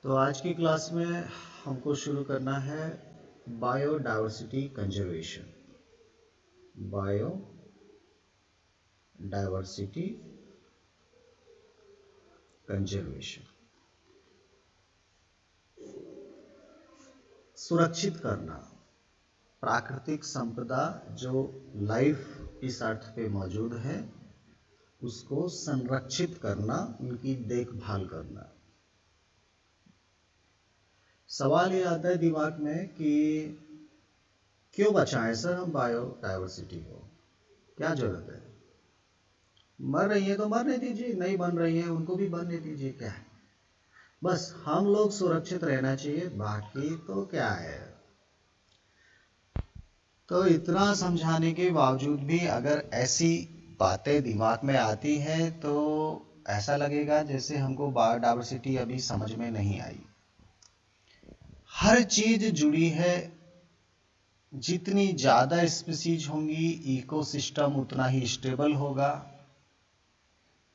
तो आज की क्लास में हमको शुरू करना है बायोडाइवर्सिटी कंजर्वेशन। बायोडाइवर्सिटी कंजर्वेशन सुरक्षित करना प्राकृतिक संपदा जो लाइफ इस अर्थ पे मौजूद है उसको संरक्षित करना, उनकी देखभाल करना। सवाल ये आता है दिमाग में कि क्यों बचाएं सर हम बायोडाइवर्सिटी को, क्या जरूरत है? मर रही है तो मरने दीजिए, नहीं बन रही है उनको भी बनने दीजिए, क्या है? बस हम लोग सुरक्षित रहना चाहिए, बाकी तो क्या है। तो इतना समझाने के बावजूद भी अगर ऐसी बातें दिमाग में आती हैं तो ऐसा लगेगा जैसे हमको बायोडाइवर्सिटी अभी समझ में नहीं आई। हर चीज जुड़ी है, जितनी ज्यादा स्पीसीज होंगी इकोसिस्टम उतना ही स्टेबल होगा,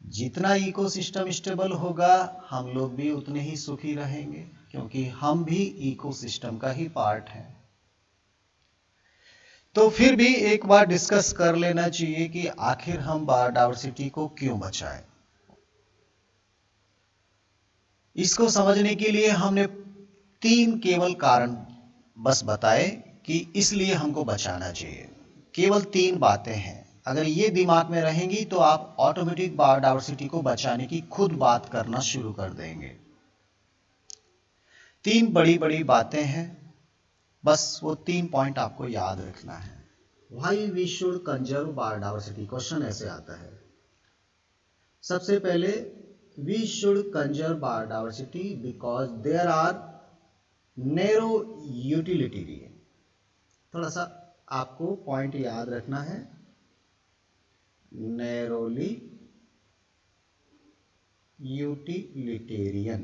जितना इकोसिस्टम स्टेबल होगा हम लोग भी उतने ही सुखी रहेंगे, क्योंकि हम भी इकोसिस्टम का ही पार्ट हैं। तो फिर भी एक बार डिस्कस कर लेना चाहिए कि आखिर हम बायोडाइवर्सिटी को क्यों बचाएं। इसको समझने के लिए हमने तीन केवल कारण बस बताए कि इसलिए हमको बचाना चाहिए। केवल तीन बातें हैं, अगर ये दिमाग में रहेंगी तो आप ऑटोमेटिक बायोडाइवर्सिटी को बचाने की खुद बात करना शुरू कर देंगे। तीन बड़ी बड़ी बातें हैं, बस वो तीन पॉइंट आपको याद रखना है। Why we should conserve biodiversity, question ऐसे आता है। सबसे पहले we should conserve biodiversity because there are narrow utility. थोड़ा सा आपको पॉइंट याद रखना है, नैरोली यूटिलिटेरियन।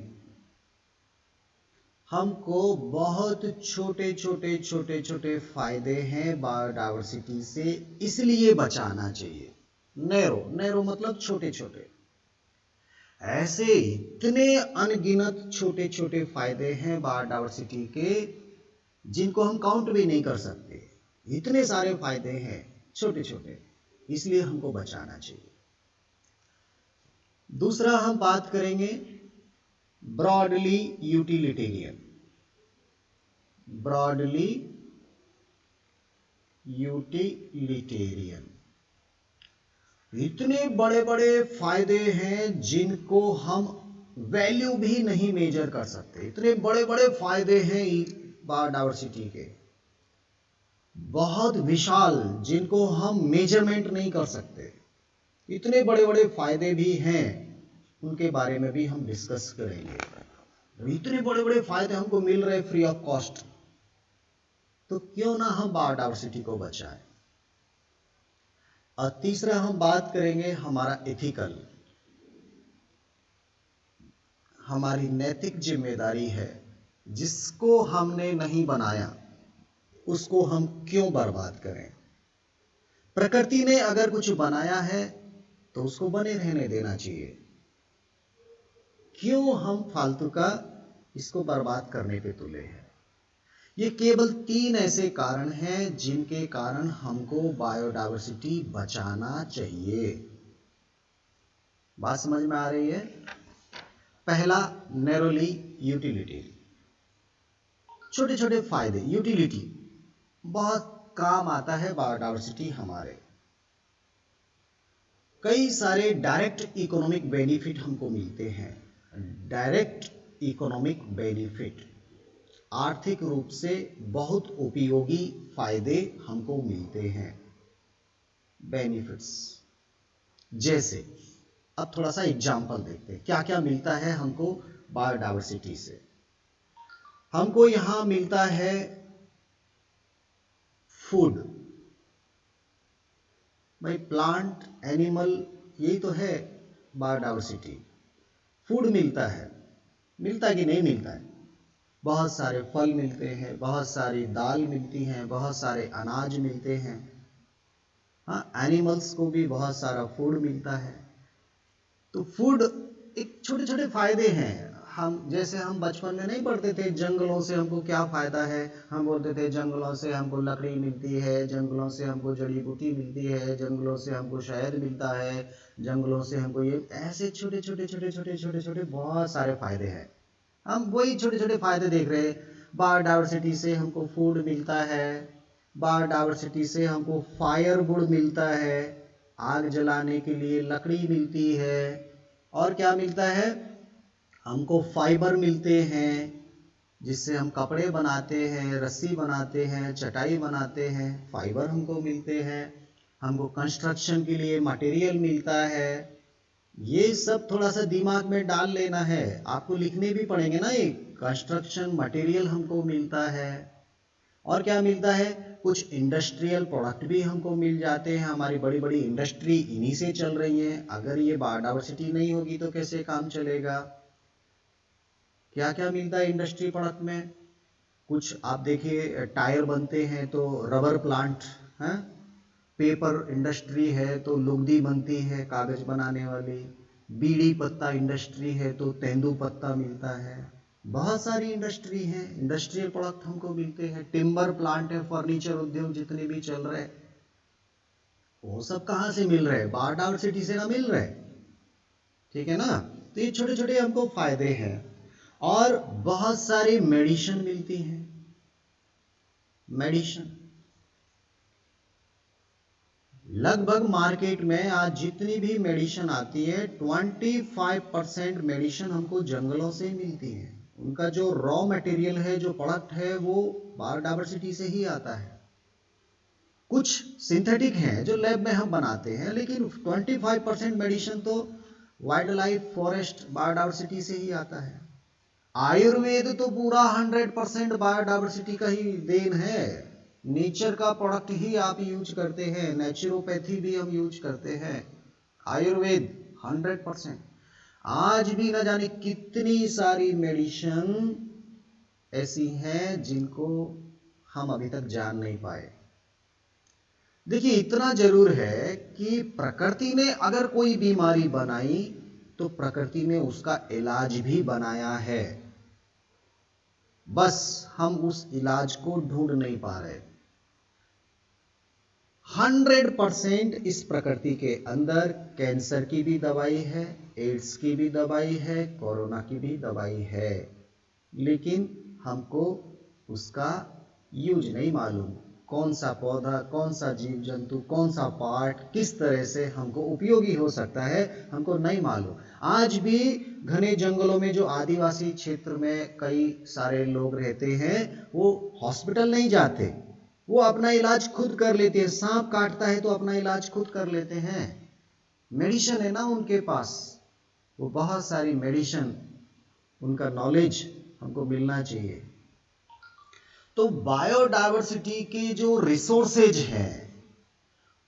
हमको बहुत छोटे छोटे छोटे छोटे फायदे हैं बायोडाइवर्सिटी से, इसलिए बचाना चाहिए। नैरो, नैरो मतलब छोटे छोटे। ऐसे इतने अनगिनत छोटे छोटे फायदे हैं बायोडाइवर्सिटी के जिनको हम काउंट भी नहीं कर सकते। इतने सारे फायदे हैं छोटे छोटे, इसलिए हमको बचाना चाहिए। दूसरा हम बात करेंगे ब्रॉडली यूटिलिटेरियन। ब्रॉडली यूटिलिटेरियन, इतने बड़े बड़े फायदे हैं जिनको हम वैल्यू भी नहीं मेजर कर सकते। इतने बड़े बड़े फायदे हैं बायोडाइवर्सिटी के, बहुत विशाल, जिनको हम मेजरमेंट नहीं कर सकते। इतने बड़े बड़े फायदे भी हैं, उनके बारे में भी हम डिस्कस करेंगे। इतने बड़े बड़े फायदे हमको मिल रहे फ्री ऑफ कॉस्ट, तो क्यों ना हम बायोडाइवर्सिटी को बचाएं। और तीसरा हम बात करेंगे हमारा एथिकल, हमारी नैतिक जिम्मेदारी है, जिसको हमने नहीं बनाया उसको हम क्यों बर्बाद करें। प्रकृति ने अगर कुछ बनाया है तो उसको बने रहने देना चाहिए, क्यों हम फालतू का इसको बर्बाद करने पे तुले हैं। ये केवल तीन ऐसे कारण हैं जिनके कारण हमको बायोडाइवर्सिटी बचाना चाहिए। बात समझ में आ रही है? पहला नैरोली यूटिलिटी, छोटे छोटे फायदे, यूटिलिटी, बहुत काम आता है बायोडाइवर्सिटी हमारे। कई सारे डायरेक्ट इकोनॉमिक बेनिफिट हमको मिलते हैं। डायरेक्ट इकोनॉमिक बेनिफिट, आर्थिक रूप से बहुत उपयोगी फायदे हमको मिलते हैं। बेनिफिट्स जैसे, अब थोड़ा सा एग्जांपल देखते हैं क्या क्या मिलता है हमको बायोडाइवर्सिटी से। हमको यहां मिलता है फूड, भाई प्लांट एनिमल यही तो है बायोडाइवर्सिटी। फूड मिलता है, मिलता है कि नहीं मिलता है? बहुत सारे फल मिलते हैं, बहुत सारी दाल मिलती हैं, बहुत सारे अनाज मिलते हैं। हाँ, एनिमल्स को भी बहुत सारा फूड मिलता है। तो फूड एक छोटे छोटे फायदे हैं, जैसे हम बचपन में नहीं पढ़ते थे जंगलों से हमको क्या फ़ायदा है, हम बोलते थे जंगलों से हमको लकड़ी मिलती है, जंगलों से हमको जड़ी बूटी मिलती है, जंगलों से हमको शहद मिलता है, जंगलों से हमको ये ऐसे छोटे छोटे छोटे छोटे छोटे छोटे बहुत सारे फ़ायदे हैं। हम वही छोटे छोटे फ़ायदे देख रहे हैं। बायोडाइवर्सिटी से हमको फूड मिलता है, बायोडाइवर्सिटी से हमको फायरवुड मिलता है, आग जलाने के लिए लकड़ी मिलती है, और क्या मिलता है, हमको फाइबर मिलते हैं जिससे हम कपड़े बनाते हैं, रस्सी बनाते हैं, चटाई बनाते हैं, फाइबर हमको मिलते हैं, हमको कंस्ट्रक्शन के लिए मटेरियल मिलता है। ये सब थोड़ा सा दिमाग में डाल लेना है, आपको लिखने भी पड़ेंगे ना, ये कंस्ट्रक्शन मटेरियल हमको मिलता है। और क्या मिलता है, कुछ इंडस्ट्रियल प्रोडक्ट भी हमको मिल जाते हैं, हमारी बड़ी बड़ी इंडस्ट्री इन्हीं से चल रही है। अगर ये बायोडाइवर्सिटी नहीं होगी तो कैसे काम चलेगा। क्या क्या मिलता है इंडस्ट्री प्रोडक्ट में, कुछ आप देखिए टायर बनते हैं तो रबर प्लांट है, पेपर इंडस्ट्री है तो लुगदी बनती है कागज बनाने वाली, बीड़ी पत्ता इंडस्ट्री है तो तेंदू पत्ता मिलता है, बहुत सारी इंडस्ट्री है, इंडस्ट्रियल प्रोडक्ट हमको मिलते हैं। टिम्बर प्लांट है, फर्नीचर उद्योग जितने भी चल रहे वो सब कहाँ से मिल रहे, बायोडाइवर्सिटी से ना मिल रहे, ठीक है ना। तो ये छोटे छोटे हमको फायदे हैं। और बहुत सारी मेडिसिन मिलती हैं, मेडिसिन लगभग मार्केट में आज जितनी भी मेडिसिन आती है 25% मेडिसिन हमको जंगलों से मिलती है। उनका जो रॉ मटेरियल है, जो प्रोडक्ट है, वो बायोडाइवर्सिटी से ही आता है। कुछ सिंथेटिक हैं जो लैब में हम बनाते हैं, लेकिन 25% मेडिसिन तो वाइल्ड लाइफ, फॉरेस्ट, बायोडाइवर्सिटी से ही आता है। आयुर्वेद तो पूरा 100% बायोडाइवर्सिटी का ही देन है, नेचर का प्रोडक्ट ही आप यूज करते हैं, नेचुरोपैथी भी हम यूज करते हैं, आयुर्वेद 100%। आज भी न जाने कितनी सारी मेडिसिन ऐसी हैं जिनको हम अभी तक जान नहीं पाए। देखिए इतना जरूर है कि प्रकृति ने अगर कोई बीमारी बनाई तो प्रकृति ने उसका इलाज भी बनाया है, बस हम उस इलाज को ढूंढ नहीं पा रहे। 100% इस प्रकृति के अंदर कैंसर की भी दवाई है, एड्स की भी दवाई है, कोरोना की भी दवाई है, लेकिन हमको उसका यूज नहीं मालूम। कौन सा पौधा, कौन सा जीव जंतु, कौन सा पार्ट किस तरह से हमको उपयोगी हो सकता है, हमको नहीं मालूम। आज भी घने जंगलों में जो आदिवासी क्षेत्र में कई सारे लोग रहते हैं, वो हॉस्पिटल नहीं जाते, वो अपना इलाज खुद कर लेते हैं। सांप काटता है तो अपना इलाज खुद कर लेते हैं, मेडिसिन है ना उनके पास, वो बहुत सारी मेडिसिन, उनका नॉलेज हमको मिलना चाहिए। तो बायोडाइवर्सिटी के जो रिसोर्सेज हैं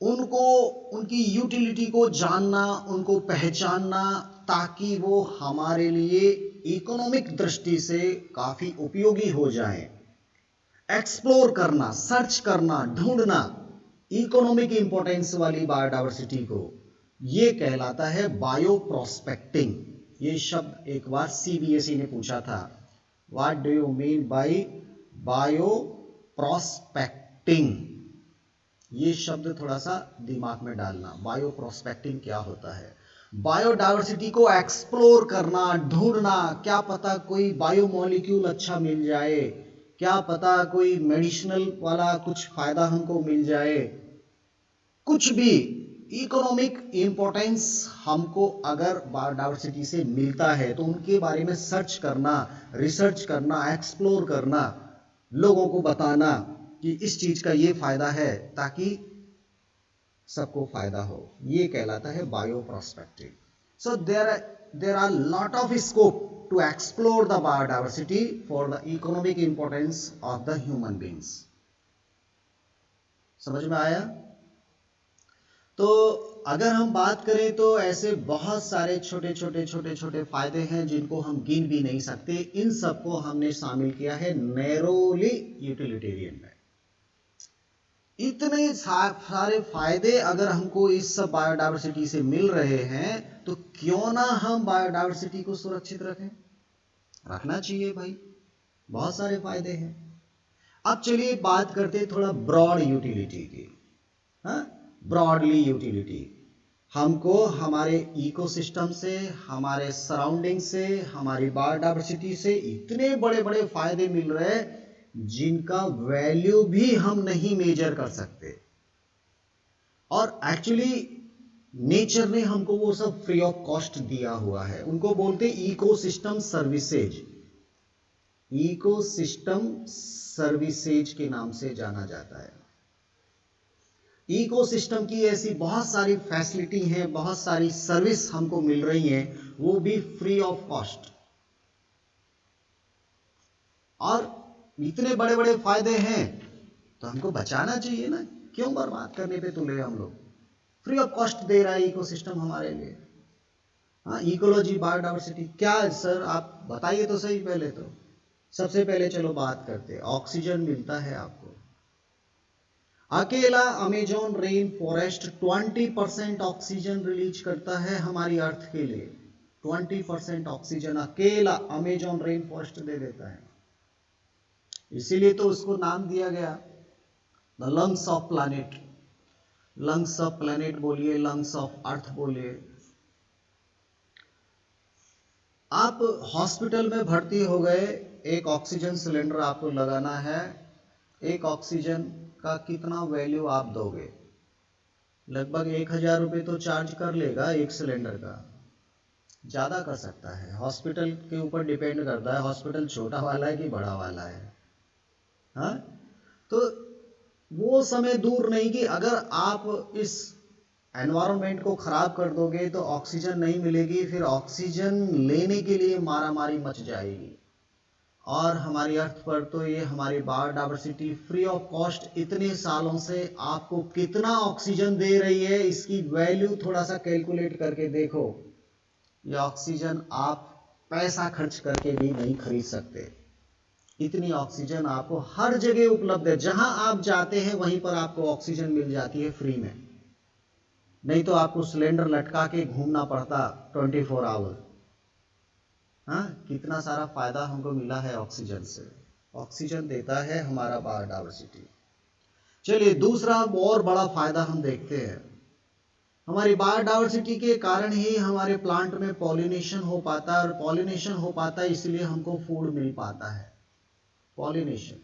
उनको, उनकी यूटिलिटी को जानना, उनको पहचानना, ताकि वो हमारे लिए इकोनॉमिक दृष्टि से काफी उपयोगी हो जाए। एक्सप्लोर करना, सर्च करना, ढूंढना इकोनॉमिक इंपॉर्टेंस वाली बायोडाइवर्सिटी को, ये कहलाता है बायो प्रोस्पेक्टिंग। ये शब्द एक बार सीबीएसई ने पूछा था, what do you mean by bio prospecting. ये शब्द थोड़ा सा दिमाग में डालना, बायो प्रोस्पेक्टिंग क्या होता है। बायोडाइवर्सिटी को एक्सप्लोर करना, ढूंढना, क्या पता कोई बायोमोलिक्यूल अच्छा मिल जाए, क्या पता कोई मेडिसिनल वाला कुछ फायदा हमको मिल जाए, कुछ भी इकोनॉमिक इंपॉर्टेंस हमको अगर बायोडाइवर्सिटी से मिलता है तो उनके बारे में सर्च करना, रिसर्च करना, एक्सप्लोर करना, लोगों को बताना कि इस चीज का ये फायदा है, ताकि सबको फायदा हो, ये कहलाता है bio prospective. So there are lot of scope to explore the biodiversity for the economic importance of the human beings। समझ में आया। तो अगर हम बात करें तो ऐसे बहुत सारे छोटे छोटे छोटे छोटे फायदे हैं जिनको हम गिन भी नहीं सकते। इन सबको हमने शामिल किया है नैरोली यूटिलिटेरियन में। इतने सारे फायदे अगर हमको इस सब बायोडाइवर्सिटी से मिल रहे हैं तो क्यों ना हम बायोडाइवर्सिटी को सुरक्षित रखें। रखना चाहिए भाई, बहुत सारे फायदे हैं। अब चलिए बात करते हैं थोड़ा ब्रॉड यूटिलिटी की। हाँ, ब्रॉडली यूटिलिटी हमको हमारे इकोसिस्टम से, हमारे सराउंडिंग से, हमारी बायोडायवर्सिटी से इतने बड़े बड़े फायदे मिल रहे हैं जिनका वैल्यू भी हम नहीं मेजर कर सकते। और एक्चुअली नेचर ने हमको वो सब फ्री ऑफ कॉस्ट दिया हुआ है। उनको बोलते इकोसिस्टम सर्विसेज, इकोसिस्टम सर्विसेज के नाम से जाना जाता है। इकोसिस्टम की ऐसी बहुत सारी फैसिलिटी हैं, बहुत सारी सर्विस हमको मिल रही हैं, वो भी फ्री ऑफ कॉस्ट। और इतने बड़े बड़े फायदे हैं तो हमको बचाना चाहिए ना, क्यों बर्बाद करने पे तुले हम लोग। फ्री ऑफ कॉस्ट दे रहा है इकोसिस्टम हमारे लिए। हाँ, इकोलॉजी, बायोडायवर्सिटी क्या है सर, आप बताइए तो सही। पहले तो सबसे पहले चलो बात करते हैं, ऑक्सीजन मिलता है आपको। अकेला Amazon rain forest 20% oxygen release करता है हमारी अर्थ के लिए। 20% ऑक्सीजन अकेला अमेजोन रेन फॉरेस्ट दे देता है। इसीलिए तो उसको नाम दिया गया the lungs of planet. Lungs of planet बोलिए, लंग्स ऑफ अर्थ बोलिए। आप हॉस्पिटल में भर्ती हो गए, एक ऑक्सीजन सिलेंडर आपको लगाना है। एक ऑक्सीजन का कितना वैल्यू आप दोगे? लगभग 1000 रुपये तो चार्ज कर लेगा एक सिलेंडर का, ज़्यादा कर सकता है। हॉस्पिटल के ऊपर डिपेंड करता है, हॉस्पिटल छोटा वाला है कि बड़ा वाला है। हाँ, तो वो समय दूर नहीं कि अगर आप इस एनवायरनमेंट को खराब कर दोगे तो ऑक्सीजन नहीं मिलेगी, फिर ऑक्सीजन लेने के लिए मारामारी मच जाएगी। और हमारी अर्थ पर तो ये हमारी बायोडायवर्सिटी फ्री ऑफ कॉस्ट इतने सालों से आपको कितना ऑक्सीजन दे रही है, इसकी वैल्यू थोड़ा सा कैलकुलेट करके देखो। ये ऑक्सीजन आप पैसा खर्च करके भी नहीं खरीद सकते। इतनी ऑक्सीजन आपको हर जगह उपलब्ध है, जहां आप जाते हैं वहीं पर आपको ऑक्सीजन मिल जाती है फ्री में। नहीं तो आपको सिलेंडर लटका के घूमना पड़ता 24 आवर। हाँ, कितना सारा फायदा हमको मिला है ऑक्सीजन से। ऑक्सीजन देता है हमारा बायोडायवर्सिटी। चलिए दूसरा और बड़ा फायदा हम देखते हैं। हमारी बायोडायवर्सिटी के कारण ही हमारे प्लांट में पॉलिनेशन हो पाता है, और पॉलिनेशन हो पाता है इसलिए हमको फूड मिल पाता है। पॉलिनेशन,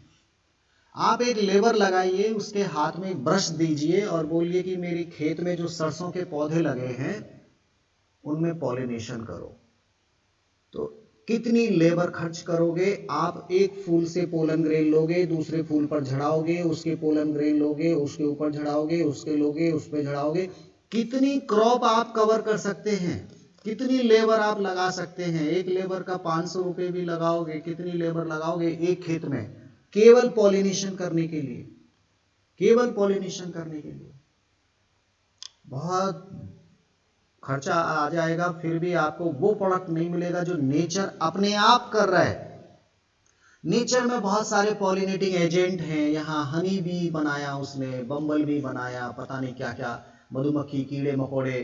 आप एक लेबर लगाइए, उसके हाथ में एक ब्रश दीजिए और बोलिए कि मेरी खेत में जो सरसों के पौधे लगे हैं उनमें पॉलिनेशन करो। तो कितनी लेबर खर्च करोगे आप? एक फूल से पोलन ग्रेन लोगे, दूसरे फूल पर झड़ाओगे, उसके पोलन ग्रेन लोगे, उसके ऊपर झड़ाओगे, उसके लोगे, उस पर झड़ाओगे। कितनी क्रॉप आप कवर कर सकते हैं, कितनी लेबर आप लगा सकते हैं? एक लेबर का 500 रुपये भी लगाओगे, कितनी लेबर लगाओगे एक खेत में केवल पॉलिनेशन करने के लिए? केवल पॉलिनेशन करने के लिए बहुत खर्चा आ जाएगा, फिर भी आपको वो प्रोडक्ट नहीं मिलेगा जो नेचर अपने आप कर रहा है। नेचर में बहुत सारे पॉलिनेटिंग एजेंट हैं, यहाँ हनी बी बनाया उसने, बम्बल बी बनाया, पता नहीं क्या क्या, मधुमक्खी, कीड़े मकोड़े,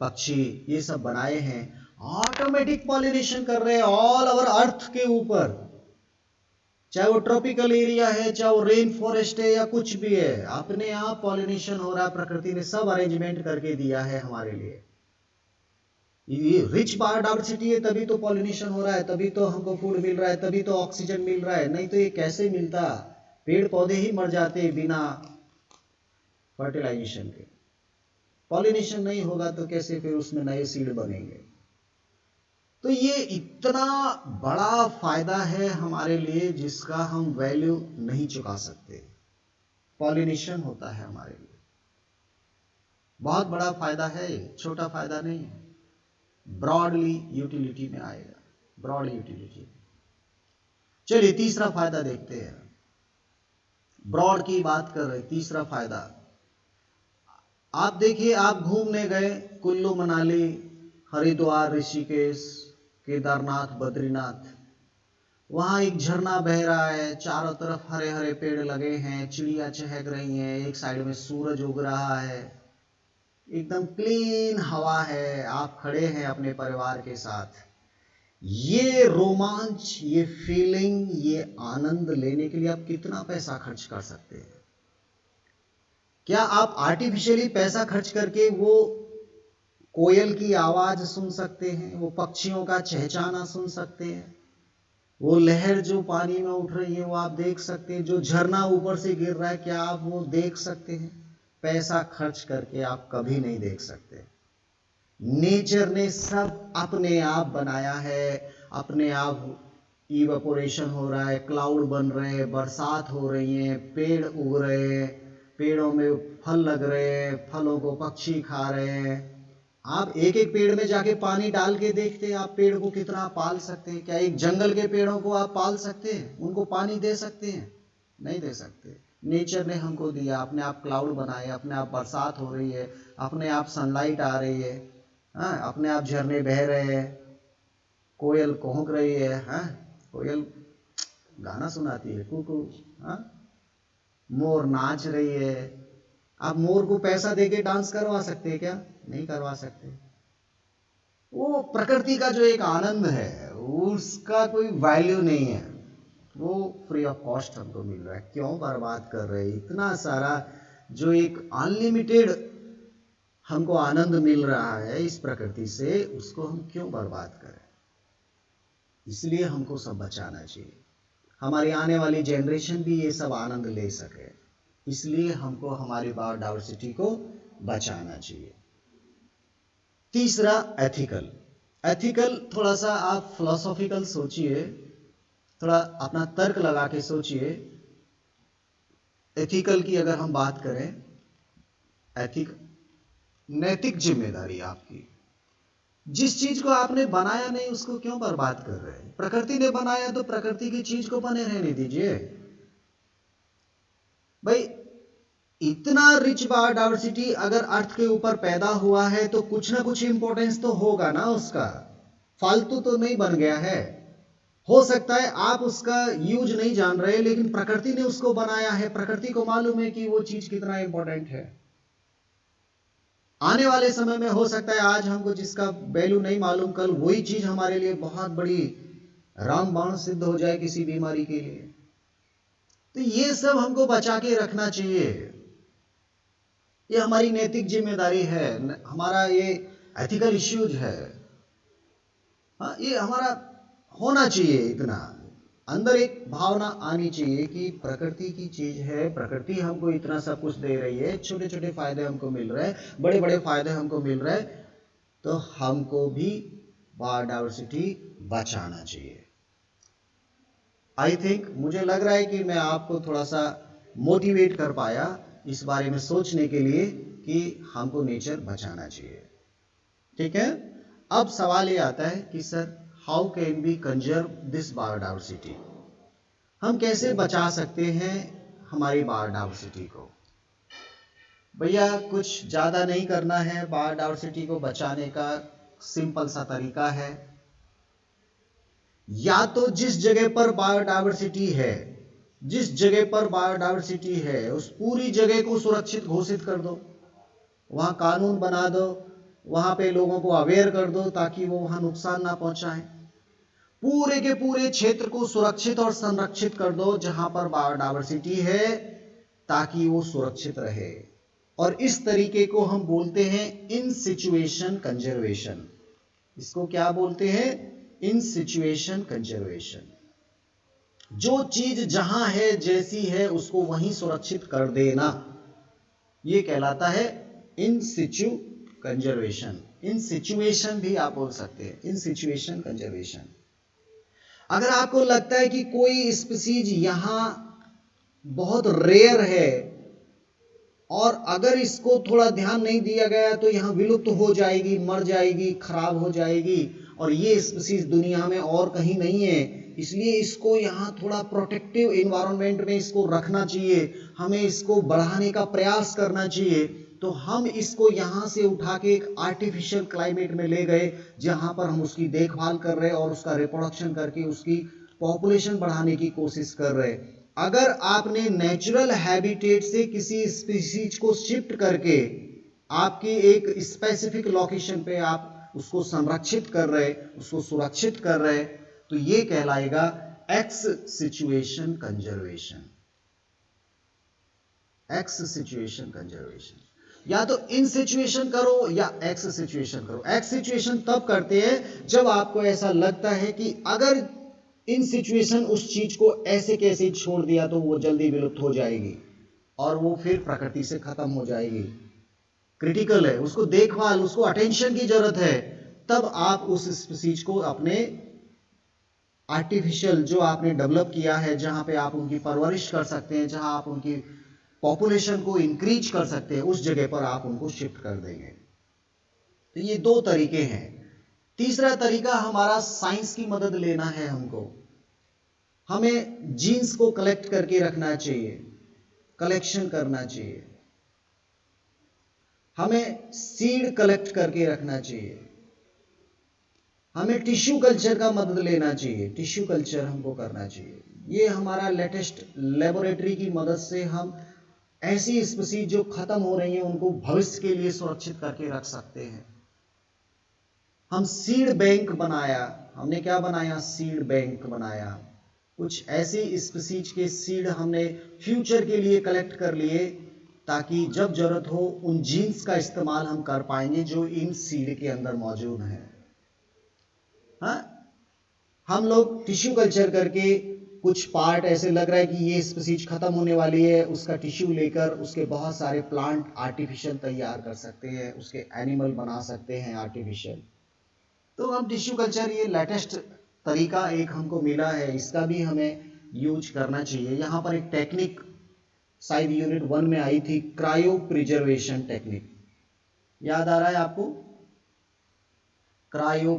पक्षी, ये सब बनाए हैं। ऑटोमेटिक पॉलिनेशन कर रहे हैं ऑल ओवर अर्थ के ऊपर, चाहे वो ट्रॉपिकल एरिया है, चाहे वो रेन फॉरेस्ट है या कुछ भी है, अपने आप पॉलिनेशन हो रहा है। प्रकृति ने सब अरेंजमेंट करके दिया है हमारे लिए। ये रिच बायोडायवर्सिटी है तभी तो पॉलिनेशन हो रहा है, तभी तो हमको फूड मिल रहा है, तभी तो ऑक्सीजन मिल रहा है। नहीं तो ये कैसे मिलता? पेड़ पौधे ही मर जाते बिना फर्टिलाइजेशन के। पॉलिनेशन नहीं होगा तो कैसे फिर उसमें नए सीड बनेंगे? तो ये इतना बड़ा फायदा है हमारे लिए जिसका हम वैल्यू नहीं चुका सकते। पॉलिनेशन होता है हमारे लिए, बहुत बड़ा फायदा है, छोटा फायदा नहीं है। ब्रॉडली यूटिलिटी में आएगा, ब्रॉड यूटिलिटी। चलिए तीसरा फायदा देखते हैं। ब्रॉड की बात कर रहे, तीसरा फायदा आप देखिए, आप घूमने गए कुल्लू मनाली, हरिद्वार, ऋषिकेश, केदारनाथ, बद्रीनाथ, वहां एक झरना बह रहा है, चारों तरफ हरे हरे पेड़ लगे हैं, चिड़िया चहक रही हैं, एक साइड में सूरज उग रहा है, एकदम क्लीन हवा है, आप खड़े हैं अपने परिवार के साथ, ये रोमांच, ये फीलिंग, ये आनंद लेने के लिए आप कितना पैसा खर्च कर सकते हैं? क्या आप आर्टिफिशियली पैसा खर्च करके वो कोयल की आवाज सुन सकते हैं, वो पक्षियों का चहचहाना सुन सकते हैं, वो लहर जो पानी में उठ रही है वो आप देख सकते हैं, जो झरना ऊपर से गिर रहा है क्या आप वो देख सकते हैं? पैसा खर्च करके आप कभी नहीं देख सकते। नेचर ने सब अपने आप बनाया है, अपने आप इवेपोरेशन हो रहा है, क्लाउड बन रहे हैं, बरसात हो रही है, पेड़ उग रहे हैं, पेड़ों में फल लग रहे हैं, फलों को पक्षी खा रहे हैं। आप एक एक पेड़ में जाके पानी डाल के देखते हैं, आप पेड़ को कितना पाल सकते हैं? क्या एक जंगल के पेड़ों को आप पाल सकते हैं? उनको पानी दे सकते हैं? नहीं दे सकते। नेचर ने हमको दिया, अपने आप क्लाउड बनाए, अपने आप बरसात हो रही है, अपने आप सनलाइट आ रही है, हाँ, अपने आप झरने बह रहे हैं, कोयल कोहक रही है, हाँ, कोयल गाना सुनाती है कुकू, हाँ, मोर नाच रही है। आप मोर को पैसा देके डांस करवा सकते हैं क्या? नहीं करवा सकते। वो प्रकृति का जो एक आनंद है उसका कोई वैल्यू नहीं है, वो फ्री ऑफ कॉस्ट हमको मिल रहा है। क्यों बर्बाद कर रहे हैं? इतना सारा जो एक अनलिमिटेड हमको आनंद मिल रहा है इस प्रकृति से, उसको हम क्यों बर्बाद करें? इसलिए हमको सब बचाना चाहिए, हमारी आने वाली जनरेशन भी ये सब आनंद ले सके। इसलिए हमको हमारी बायोडायवर्सिटी को बचाना चाहिए। तीसरा, एथिकल। एथिकल थोड़ा सा आप फिलोसॉफिकल सोचिए, थोड़ा अपना तर्क लगा के सोचिए। एथिकल की अगर हम बात करें, एथिक नैतिक जिम्मेदारी आपकी। जिस चीज को आपने बनाया नहीं उसको क्यों बर्बाद कर रहे हैं? प्रकृति ने बनाया तो प्रकृति की चीज को बने रहने दीजिए भाई। इतना रिच बायोडायवर्सिटी अगर अर्थ के ऊपर पैदा हुआ है तो कुछ ना कुछ इंपॉर्टेंस तो होगा ना उसका, फालतू तो नहीं बन गया है। हो सकता है आप उसका यूज नहीं जान रहे, लेकिन प्रकृति ने उसको बनाया है, प्रकृति को मालूम है कि वो चीज कितना इंपॉर्टेंट है। आने वाले समय में हो सकता है आज हमको जिसका वैल्यू नहीं मालूम, कल वही चीज हमारे लिए बहुत बड़ी रामबाण सिद्ध हो जाए किसी बीमारी के लिए। तो ये सब हमको बचा के रखना चाहिए, ये हमारी नैतिक जिम्मेदारी है, हमारा ये एथिकल इश्यूज है। हाँ, ये हमारा होना चाहिए, इतना अंदर एक भावना आनी चाहिए कि प्रकृति की चीज है, प्रकृति हमको इतना सब कुछ दे रही है, छोटे छोटे फायदे हमको मिल रहे हैं, बड़े बड़े फायदे हमको मिल रहे हैं, तो हमको भी बायोडायवर्सिटी बचाना चाहिए। आई थिंक, मुझे लग रहा है कि मैं आपको थोड़ा सा मोटिवेट कर पाया इस बारे में सोचने के लिए कि हमको नेचर बचाना चाहिए। ठीक है, अब सवाल ये आता है कि sir, how can we conserve this biodiversity? हम कैसे बचा सकते हैं हमारी बायोडायवर्सिटी को? भैया कुछ ज्यादा नहीं करना है, बायोडायवर्सिटी को बचाने का सिंपल सा तरीका है। या तो जिस जगह पर बायोडायवर्सिटी है, जिस जगह पर बायोडायवर्सिटी है उस पूरी जगह को सुरक्षित घोषित कर दो, वहां कानून बना दो, वहां पे लोगों को अवेयर कर दो ताकि वो वहां नुकसान ना पहुंचाएं। पूरे के पूरे क्षेत्र को सुरक्षित और संरक्षित कर दो जहां पर बायोडायवर्सिटी है, ताकि वो सुरक्षित रहे। और इस तरीके को हम बोलते हैं इन सिचुएशन कंजर्वेशन। इसको क्या बोलते हैं? इन सिचुएशन कंजर्वेशन। जो चीज जहां है, जैसी है, उसको वहीं सुरक्षित कर देना, ये कहलाता है इन सिचु कंजर्वेशन। इन सिचुएशन भी आप बोल सकते हैं, इन सिचुएशन कंजर्वेशन। अगर आपको लगता है कि कोई स्पीसीज यहां बहुत रेयर है और अगर इसको थोड़ा ध्यान नहीं दिया गया तो यहां विलुप्त हो जाएगी, मर जाएगी, खराब हो जाएगी, और ये स्पीसीज दुनिया में और कहीं नहीं है, इसलिए इसको यहाँ थोड़ा प्रोटेक्टिव एनवायरनमेंट में इसको रखना चाहिए, हमें इसको बढ़ाने का प्रयास करना चाहिए, तो हम इसको यहाँ से उठा के एक आर्टिफिशियल क्लाइमेट में ले गए जहां पर हम उसकी देखभाल कर रहे और उसका रिप्रोडक्शन करके उसकी पॉपुलेशन बढ़ाने की कोशिश कर रहे। अगर आपने नेचुरल हैबिटेट से किसी स्पीसीज को शिफ्ट करके आपकी एक स्पेसिफिक लोकेशन पे आप उसको संरक्षित कर रहे, उसको सुरक्षित कर रहे, तो ये कहलाएगा x situation conservation. X situation conservation, या तो इन सिचुएशन करो या एक्स सिचुएशन करो। एक्स सिचुएशन तब करते हैं जब आपको ऐसा लगता है कि अगर इन सिचुएशन उस चीज को ऐसे कैसे छोड़ दिया तो वो जल्दी विलुप्त हो जाएगी और वो फिर प्रकृति से खत्म हो जाएगी, क्रिटिकल है, उसको देखभाल, उसको अटेंशन की जरूरत है। तब आप उस चीज को अपने आर्टिफिशियल जो आपने डेवलप किया है, जहां पे आप उनकी परवरिश कर सकते हैं, जहां आप उनकी पॉपुलेशन को इंक्रीज कर सकते हैं, उस जगह पर आप उनको शिफ्ट कर देंगे। तो ये दो तरीके हैं। तीसरा तरीका हमारा साइंस की मदद लेना है हमको। हमें जीन्स को कलेक्ट करके रखना चाहिए, कलेक्शन करना चाहिए। हमें सीड कलेक्ट करके रखना चाहिए। हमें टिश्यू कल्चर का मदद लेना चाहिए, टिश्यू कल्चर हमको करना चाहिए। ये हमारा लेटेस्ट लेबोरेटरी की मदद से हम ऐसी स्पीसीज जो खत्म हो रही हैं उनको भविष्य के लिए सुरक्षित करके रख सकते हैं। हम सीड बैंक बनाया, हमने क्या बनाया, सीड बैंक बनाया। कुछ ऐसी स्पीसीज के सीड हमने फ्यूचर के लिए कलेक्ट कर लिए ताकि जब जरूरत हो उन जीन्स का इस्तेमाल हम कर पाएंगे जो इन सीड के अंदर मौजूद हैं। हाँ, हम लोग टिश्यू कल्चर करके कुछ पार्ट ऐसे लग रहा है कि ये स्पीसीज खत्म होने वाली है, उसका टिश्यू लेकर उसके बहुत सारे प्लांट आर्टिफिशियल तैयार कर सकते हैं, उसके एनिमल बना सकते हैं आर्टिफिशियल। तो हम टिश्यू कल्चर, ये लेटेस्ट तरीका एक हमको मिला है, इसका भी हमें यूज करना चाहिए। यहाँ पर एक टेक्निक शायद यूनिट 1 में आई थी, क्रायो प्रिजर्वेशन टेक्निक, याद आ रहा है आपको? क्रायो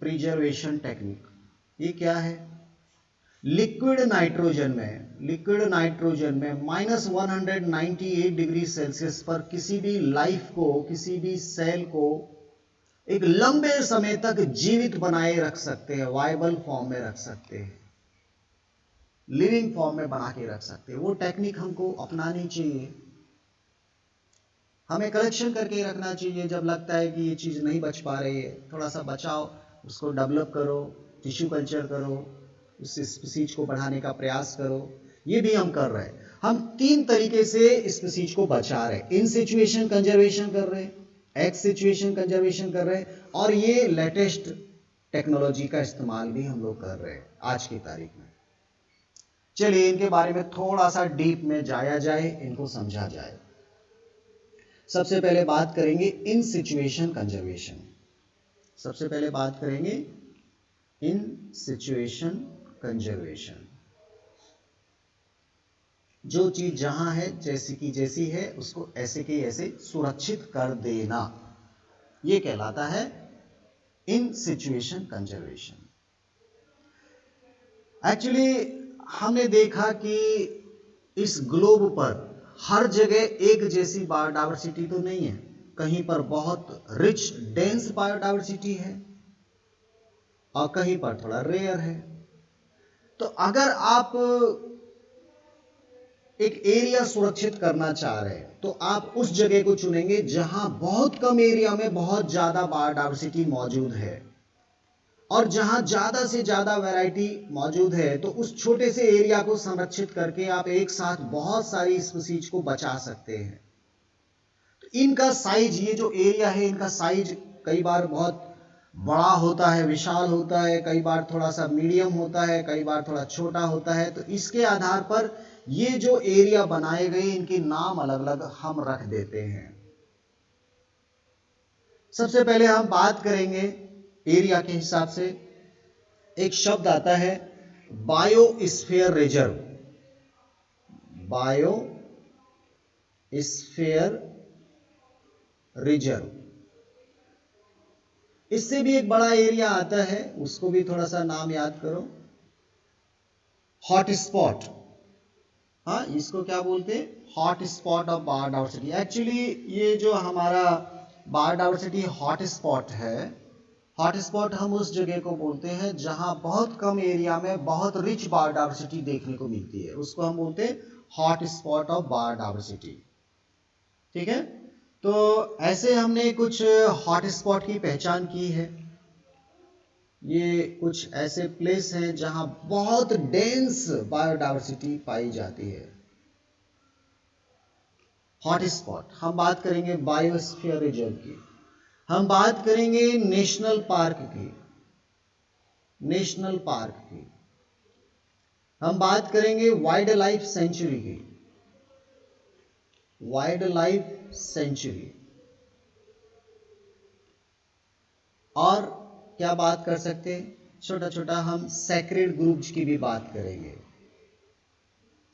प्रिजर्वेशन टेक्निक, ये क्या है? लिक्विड नाइट्रोजन में -198 डिग्री सेल्सियस पर किसी भी लाइफ को, किसी भी सेल को एक लंबे समय तक जीवित बनाए रख सकते हैं, वायबल फॉर्म में रख सकते हैं, लिविंग फॉर्म में बना के रख सकते हैं। वो टेक्निक हमको अपनानी चाहिए। हमें कलेक्शन करके रखना चाहिए। जब लगता है कि ये चीज नहीं बच पा रही है, थोड़ा सा बचाओ, उसको डेवलप करो, टिश्यू कल्चर करो, उस स्पीसीज को बढ़ाने का प्रयास करो। ये भी हम कर रहे हैं। हम 3 तरीके से स्पीसीज को बचा रहे हैं। इन सिचुएशन कंजर्वेशन कर रहे हैं, एक्स सिचुएशन कंजर्वेशन कर रहे हैं, और ये लेटेस्ट टेक्नोलॉजी का इस्तेमाल भी हम लोग कर रहे हैं आज की तारीख में। चलिए इनके बारे में थोड़ा सा डीप में जाया जाए, इनको समझा जाए। सबसे पहले बात करेंगे इन सिचुएशन कंजर्वेशन। सबसे पहले बात करेंगे इन सिचुएशन कंजर्वेशन। जो चीज जहां है, जैसी की जैसी है, उसको ऐसे के ऐसे सुरक्षित कर देना, यह कहलाता है इन सिचुएशन कंजर्वेशन। एक्चुअली हमने देखा कि इस ग्लोब पर हर जगह एक जैसी बायोडायवर्सिटी तो नहीं है। कहीं पर बहुत रिच डेंस बायोडायवर्सिटी है और कहीं पर थोड़ा रेयर है। तो अगर आप एक एरिया सुरक्षित करना चाह रहे हैं तो आप उस जगह को चुनेंगे जहां बहुत कम एरिया में बहुत ज्यादा बायोडायवर्सिटी मौजूद है, और जहां ज्यादा से ज्यादा वैरायटी मौजूद है तो उस छोटे से एरिया को संरक्षित करके आप एक साथ बहुत सारी स्पीसीज को बचा सकते हैं। तो इनका साइज, ये जो एरिया है, इनका साइज कई बार बहुत बड़ा होता है, विशाल होता है, कई बार थोड़ा सा मीडियम होता है, कई बार थोड़ा छोटा होता है। तो इसके आधार पर ये जो एरिया बनाए गए, इनके नाम अलग अलग हम रख देते हैं। सबसे पहले हम बात करेंगे एरिया के हिसाब से। एक शब्द आता है बायोस्फीयर रिजर्व। बायोस्फीयर रिजर्व, इससे भी एक बड़ा एरिया आता है, उसको भी थोड़ा सा नाम याद करो, हॉटस्पॉट। हाँ, इसको क्या बोलते हैं? Hotspot of biodiversity. एक्चुअली ये जो हमारा बायोडायवर्सिटी हॉटस्पॉट है, हॉटस्पॉट हम उस जगह को बोलते हैं जहां बहुत कम एरिया में बहुत रिच बायोडायवर्सिटी देखने को मिलती है, उसको हम बोलते हैं हॉटस्पॉट ऑफ बायोडायवर्सिटी। ठीक है? तो ऐसे हमने कुछ हॉटस्पॉट की पहचान की है। ये कुछ ऐसे प्लेस हैं जहां बहुत डेंस बायोडायवर्सिटी पाई जाती है। हॉटस्पॉट, हम बात करेंगे बायोस्फीयर रिजर्व की, हम बात करेंगे नेशनल पार्क की, नेशनल पार्क की, हम बात करेंगे वाइल्ड लाइफ सेंचुरी की, वाइल्ड लाइफ सेंचुरी, और क्या बात कर सकते हैं, छोटा छोटा हम सैक्रेड ग्रुप्स की भी बात करेंगे।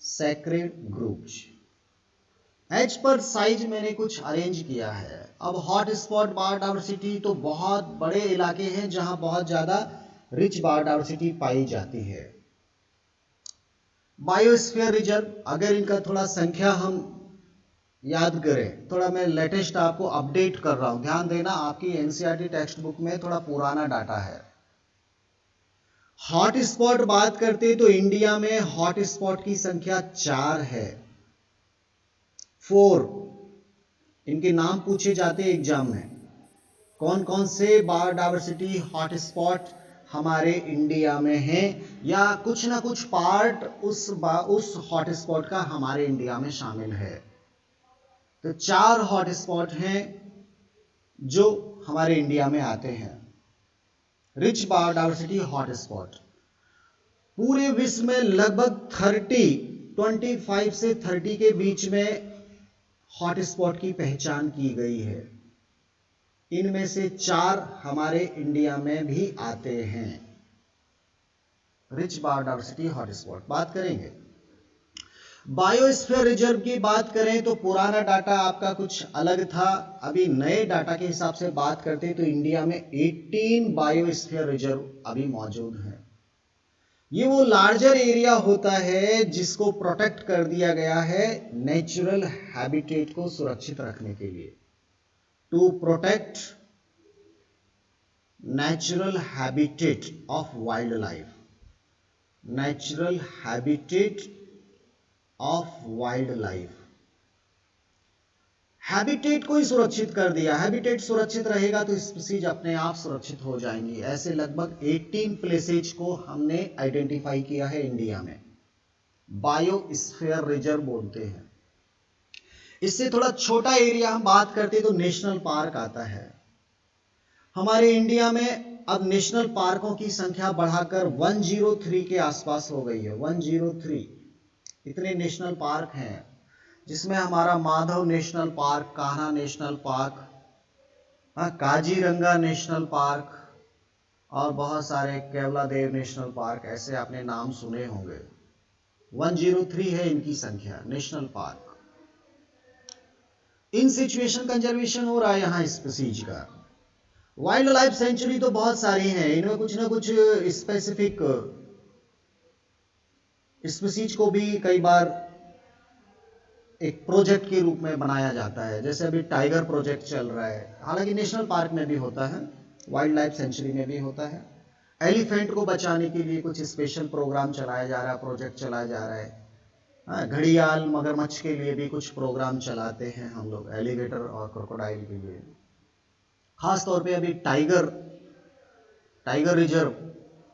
Sacred groups as per size मैंने कुछ अरेंज किया है। अब हॉट स्पॉट बायोडायवर्सिटी तो बहुत बड़े इलाके हैं जहां बहुत ज्यादा रिच बायोडायवर्सिटी पाई जाती है। बायोस्फीयर रिजर्व, अगर इनका थोड़ा संख्या हम याद करें, थोड़ा मैं लेटेस्ट आपको अपडेट कर रहा हूं, ध्यान देना आपकी एनसीईआरटी टेक्स्ट बुक में थोड़ा पुराना डाटा है। हॉट स्पॉट बात करते तो इंडिया में हॉट स्पॉट की संख्या 4 है, 4। इनके नाम पूछे जाते हैं एग्जाम में, कौन कौन से बायोडायवर्सिटी हॉटस्पॉट हमारे इंडिया में हैं, या कुछ ना कुछ पार्ट उस हॉटस्पॉट का हमारे इंडिया में शामिल है। तो 4 हॉटस्पॉट हैं जो हमारे इंडिया में आते हैं, रिच बायोडायवर्सिटी हॉटस्पॉट। पूरे विश्व में लगभग 25 से 30 के बीच में हॉटस्पॉट की पहचान की गई है। इनमें से 4 हमारे इंडिया में भी आते हैं। रिच बायोडायवर्सिटी हॉटस्पॉट बात करेंगे। बायोस्फीयर रिजर्व की बात करें तो पुराना डाटा आपका कुछ अलग था, अभी नए डाटा के हिसाब से बात करते तो इंडिया में 18 बायोस्फीयर रिजर्व अभी मौजूद हैं। ये वो लार्जर एरिया होता है जिसको प्रोटेक्ट कर दिया गया है नेचुरल हैबिटेट को सुरक्षित रखने के लिए, to protect natural habitat of wildlife, natural habitat of wildlife. Habitat को ही सुरक्षित कर दिया, हैबिटेट सुरक्षित रहेगा तो स्पीसीज अपने आप सुरक्षित हो जाएंगी। ऐसे लगभग 18 प्लेसेज को हमने आइडेंटिफाई किया है इंडिया में, बायोस्फीयर रिजर्व बोलते हैं। इससे थोड़ा छोटा एरिया हम बात करते तो नेशनल पार्क आता है। हमारे इंडिया में अब नेशनल पार्कों की संख्या बढ़ाकर 103 के आसपास हो गई है, 103 इतने नेशनल पार्क हैं, जिसमें हमारा Madhav national park, Kanha national park, Kaziranga national park और बहुत सारे केवलादेव नेशनल पार्क, ऐसे आपने नाम सुने होंगे। 103 है इनकी संख्या, नेशनल पार्क। इन सिचुएशन कंजर्वेशन हो रहा है यहाँ स्पीसीज का। वाइल्ड लाइफ सेंचुरी तो बहुत सारी हैं, इनमें कुछ ना कुछ स्पेसिफिक स्पीसीज को भी कई बार एक प्रोजेक्ट के रूप में बनाया जाता है, जैसे अभी टाइगर प्रोजेक्ट चल रहा है, हालांकि नेशनल पार्क में भी होता है, वाइल्ड लाइफ सेंचुरी में भी होता है। एलिफेंट को बचाने के लिए कुछ स्पेशल प्रोग्राम चलाया जा रहा है, प्रोजेक्ट चलाया जा रहा है। घड़ियाल मगरमच्छ के लिए भी कुछ प्रोग्राम चलाते हैं हम लोग, एलिगेटर और क्रोकोडाइल के लिए। खास तौर पे अभी टाइगर रिजर्व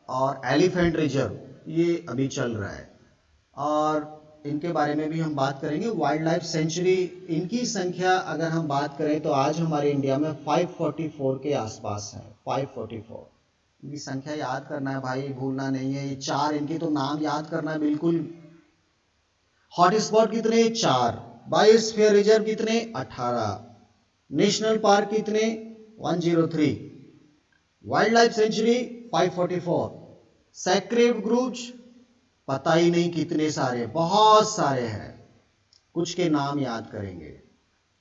और एलिफेंट रिजर्व ये अभी चल रहा है, और इनके बारे में भी हम बात करेंगे। वाइल्ड लाइफ सेंचुरी, इनकी संख्या अगर हम बात करें तो आज हमारे इंडिया में 544 के आसपास है, 544। इनकी संख्या याद करना है भाई, भूलना नहीं है। ये 4 इनके तो नाम याद करना है बिल्कुल। हॉटस्पॉट कितने? 4। बायोस्फीयर रिजर्व कितने? 18। नेशनल पार्क कितने? 103। Wild life sanctuary 544। Sacred groups पता ही नहीं कितने सारे, बहुत सारे हैं। कुछ के नाम याद करेंगे,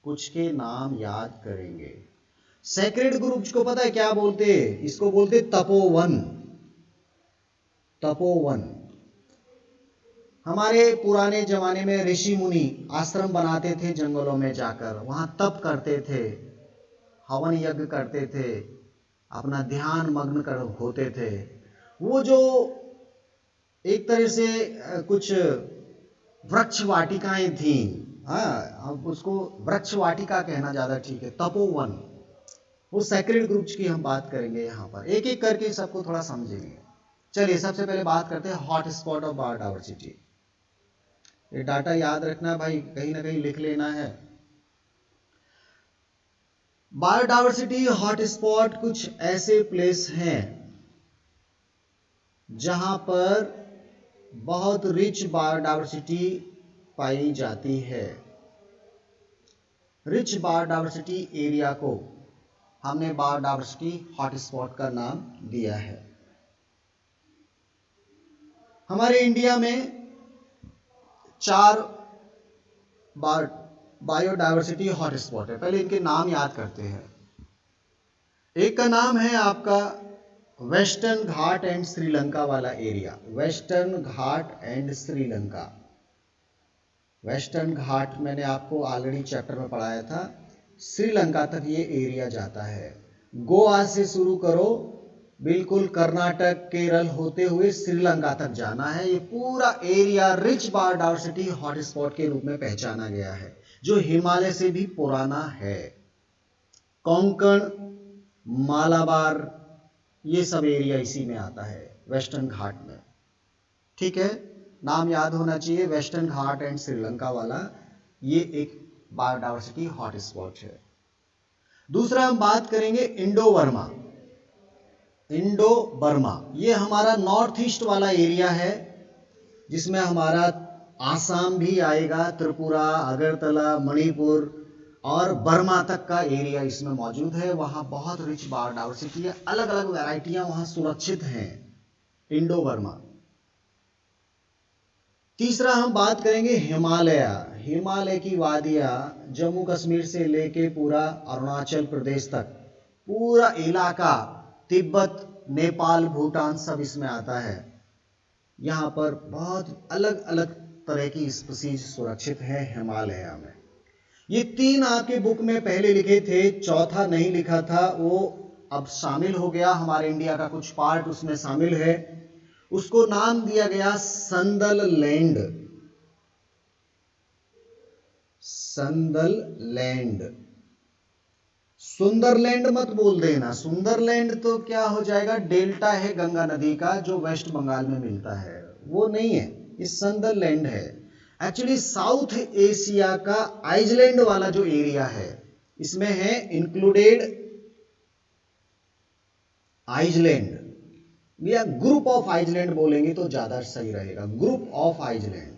कुछ के नाम याद करेंगे। सैक्रेड ग्रुप्स को पता है क्या बोलते हैं? इसको बोलते तपोवन, तपोवन। हमारे पुराने जमाने में ऋषि मुनि आश्रम बनाते थे जंगलों में जाकर, वहां तप करते थे, हवन यज्ञ करते थे, अपना ध्यान मग्न होते थे। वो जो एक तरह से कुछ वृक्ष वाटिकाएं थी, हाँ, हम उसको वृक्ष वाटिका कहना ज़्यादा ठीक है, तपोवन, वो सैक्रेड ग्रुप्स की हम बात करेंगे यहाँ पर, एक एक करके सबको थोड़ा समझेंगे। चलिए सबसे पहले बात करते हैं हॉट स्पॉट ऑफ बायोडाइवर्सिटी। ये डाटा याद रखना भाई, कहीं ना कहीं लिख लेना है। बायोडाइवर्सिटी हॉट स्पॉट कुछ ऐसे प्लेस हैं जहां पर बहुत रिच बायोडाइवर्सिटी पाई जाती है। रिच बायोडाइवर्सिटी एरिया को हमने बायोडाइवर्सिटी हॉटस्पॉट का नाम दिया है। हमारे इंडिया में 4 बायोडाइवर्सिटी हॉटस्पॉट है। पहले इनके नाम याद करते हैं। एक का नाम है आपका वेस्टर्न घाट एंड श्रीलंका वाला area, western Ghat and Sri Lanka. Western घाट मैंने आपको ऑलरेडी चैप्टर में पढ़ाया था, श्रीलंका तक ये एरिया जाता है। गोवा से शुरू करो, बिल्कुल कर्नाटक केरल होते हुए श्रीलंका तक जाना है। ये पूरा एरिया रिच बायोडाइवर्सिटी हॉटस्पॉट के रूप में पहचाना गया है, जो हिमालय से भी पुराना है। कोंकण, मालाबार, ये सब एरिया इसी में आता है, वेस्टर्न घाट में। ठीक है, नाम याद होना चाहिए, वेस्टर्न घाट एंड श्रीलंका वाला, ये एक बायोडाइवर्सिटी हॉटस्पॉट है। दूसरा हम बात करेंगे इंडो बर्मा। इंडो बर्मा ये हमारा नॉर्थ ईस्ट वाला एरिया है, जिसमें हमारा आसाम भी आएगा, त्रिपुरा, अगरतला, मणिपुर और बर्मा तक का एरिया इसमें मौजूद है। वहां बहुत रिच बायोडाइवर्सिटी है, अलग अलग वैरायटियां वहां सुरक्षित हैं, इंडो बर्मा। तीसरा हम बात करेंगे हिमालय। हिमालय की वादियां जम्मू कश्मीर से लेके पूरा अरुणाचल प्रदेश तक, पूरा इलाका, तिब्बत, नेपाल, भूटान सब इसमें आता है। यहाँ पर बहुत अलग अलग तरह की स्पीशीज सुरक्षित है हिमालय में। ये 3 आपके बुक में पहले लिखे थे, चौथा नहीं लिखा था, वो अब शामिल हो गया, हमारे इंडिया का कुछ पार्ट उसमें शामिल है। उसको नाम दिया गया संदललैंड। संदललैंड, सुंदरलैंड मत बोल देना, सुंदरलैंड तो क्या हो जाएगा, डेल्टा है गंगा नदी का जो वेस्ट बंगाल में मिलता है, वो नहीं है, ये संदरलैंड है। एक्चुअली साउथ एशिया का आइसलैंड वाला जो एरिया है, इसमें है इंक्लूडेड आइसलैंड, या ग्रुप ऑफ आइसलैंड बोलेंगे तो ज्यादा सही रहेगा, group of island.